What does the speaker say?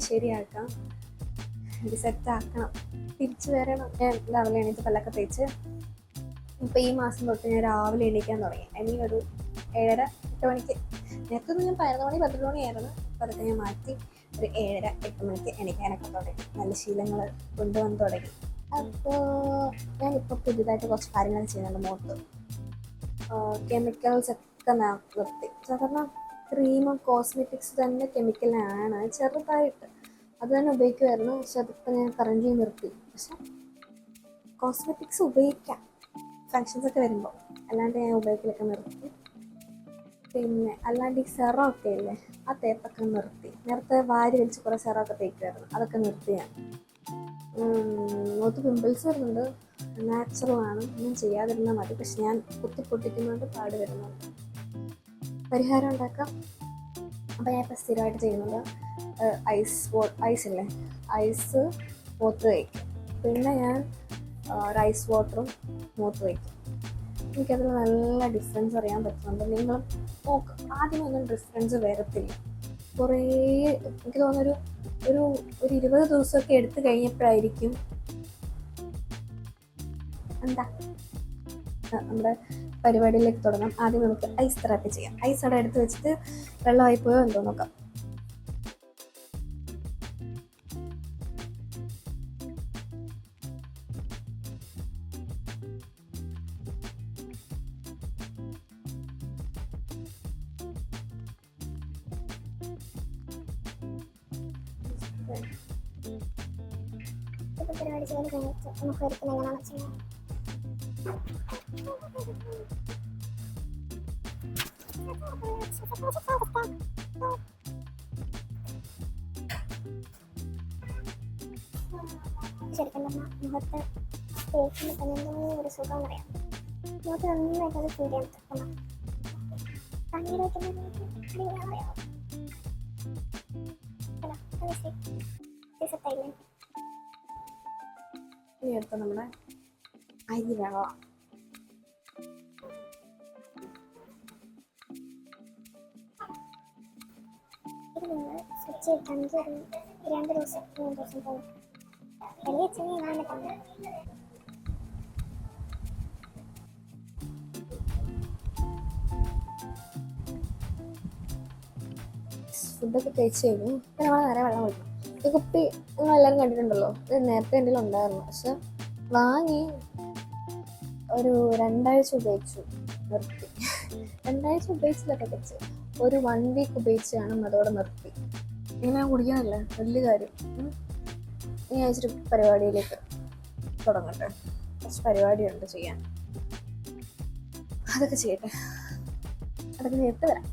ശരിയാക്കാം, എനിക്ക് സെറ്റാക്കണം, തിരിച്ചു വരണം. ഞാൻ രാവിലെ എണീറ്റ് പല്ലൊക്കെ തേച്ച് ഇപ്പോൾ ഈ മാസം തൊട്ട് ഞാൻ രാവിലെ എണീക്കാൻ തുടങ്ങി. ഇനി ഒരു 7:30 8 മണിക്ക്, നേരത്തെ ഒന്നും ഞാൻ 11 മണി 12 മണിയായിരുന്നു, അപ്പോൾ അതൊക്കെ ഞാൻ മാറ്റി ഒരു 7:30 8 മണിക്ക് എണീക്കാനൊക്കെ തുടങ്ങി. നല്ല ശീലങ്ങൾ കൊണ്ടുവന്ന് തുടങ്ങി. അപ്പോൾ ഞാനിപ്പോൾ പുതിയതായിട്ട് കുറച്ച് കാര്യങ്ങൾ ചെയ്യുന്നുണ്ട്. മുഖത്ത് കെമിക്കൽസ് ഒക്കെ നിർത്തി. സാധാരണ ക്രീമും കോസ്മെറ്റിക്സ് തന്നെ കെമിക്കലാണ്, ചെറുതായിട്ട് അത് തന്നെ ഉപയോഗിക്കുമായിരുന്നു. പക്ഷെ അതിപ്പോൾ ഞാൻ കറൻറ്റ്ലി നിർത്തി. പക്ഷെ കോസ്മെറ്റിക്സ് ഉപയോഗിക്കാം ഫങ്ഷൻസ് ഒക്കെ വരുമ്പോൾ, അല്ലാണ്ട് ഞാൻ ഉപയോഗിക്കലൊക്കെ നിർത്തി. പിന്നെ അല്ലാണ്ട് ഈ സെറമൊക്കെ ഇല്ലേ, ആ തേപ്പൊക്കെ നിർത്തി. നേരത്തെ വാരി വലിച്ച് കുറേ സെറമൊക്കെ തേക്കുമായിരുന്നു, അതൊക്കെ നിർത്തി ഞാൻ. മുഖത്ത് പിമ്പിൾസ് വരുന്നുണ്ട്, നാച്ചുറലാണ്, ഒന്നും ചെയ്യാതിരുന്നാൽ മതി. പക്ഷെ ഞാൻ പൊട്ടിക്കുന്നതുകൊണ്ട് പാട് വരുന്നുണ്ട്. പരിഹാരം ഉണ്ടാക്കാം. അപ്പോൾ ഞാൻ ഇപ്പോൾ സ്ഥിരമായിട്ട് ചെയ്യുന്നത് ഐസ് ഇല്ലേ, ഐസ് മുഖത്ത് തേക്കും. പിന്നെ ഞാൻ ഐസ് വാട്ടറും മുഖത്ത് വയ്ക്കും. എനിക്കതിൽ നല്ല ഡിഫറൻസ് അറിയാൻ പറ്റുന്നുണ്ട്. നിങ്ങൾ നോക്ക്, ആദ്യമൊന്നും ഡിഫറൻസ് വരത്തില്ല. കുറേ എനിക്ക് തോന്നുന്നൊരു ഒരു 20 ദിവസമൊക്കെ എടുത്തു കഴിഞ്ഞപ്പോഴായിരിക്കും എന്താ നമ്മുടെ പരിപാടിയിലേക്ക് തുടങ്ങാം. ആദ്യം നമുക്ക് ഐസ് തെറാപ്പി ചെയ്യാം. ഐസ് അവിടെ എടുത്ത് വെച്ചിട്ട് വെള്ളമായി പോയോ എന്തോ നോക്കാം. പരിപാടി ചെയ്ത് കഴിഞ്ഞിട്ട് നമുക്ക് ഒരിക്കലും എങ്ങനെയാണെന്ന് ചെയ്യാം. ശരിക്കും പറഞ്ഞാൽ മുഖത്ത് തേക്കുമ്പോൾ തന്നെ എന്തോ ഒരു സുഖം പറയാം. മുഖത്ത് നന്നായിട്ട് അത് ഫീൽ ചെയ്യാൻ പറ്റും. തണ്ണീർ വയ്ക്കുന്ന അറിയാമോ? സെറ്റായില്ലേ? ഇനി അടുത്ത നമ്മുടെ അരി വെള്ളം. ഇത് നിങ്ങൾ സ്വിച്ച് ചെയ്തിട്ടാണെങ്കിൽ ഒരു 2 ദിവസം 3 ദിവസം പോകും. വലിയ വെച്ചാൽ ഞാൻ തന്നെ ഫുഡൊക്കെ കഴിച്ച് കഴിഞ്ഞു. പിന്നെ നമ്മൾ നേരെ വെള്ളം കുടിക്കും. ഈ കുപ്പി നിങ്ങളെല്ലാവരും കണ്ടിട്ടുണ്ടല്ലോ, ഇത് നേരത്തെ എൻ്റെ ഉണ്ടായിരുന്നു. പക്ഷെ വാങ്ങി ഒരു 2 ആഴ്ച ഉപയോഗിച്ചു, നിർത്തി. 2 ആഴ്ച ഉപയോഗിച്ചില്ലൊക്കെ വെച്ച് ഒരു 1 വീക്ക് ഉപയോഗിച്ചാണ് അതോടെ നിർത്തി. ഇങ്ങനെ കുടിക്കാനില്ല, വലിയ കാര്യം. ഇനി അയച്ചിട്ട് പരിപാടിയിലേക്ക് തുടങ്ങട്ടെ. കുറച്ച് പരിപാടിയുണ്ട് ചെയ്യാൻ, അതൊക്കെ ചെയ്യട്ടെ. അതൊക്കെ ചെയ്തിട്ട് വരാം.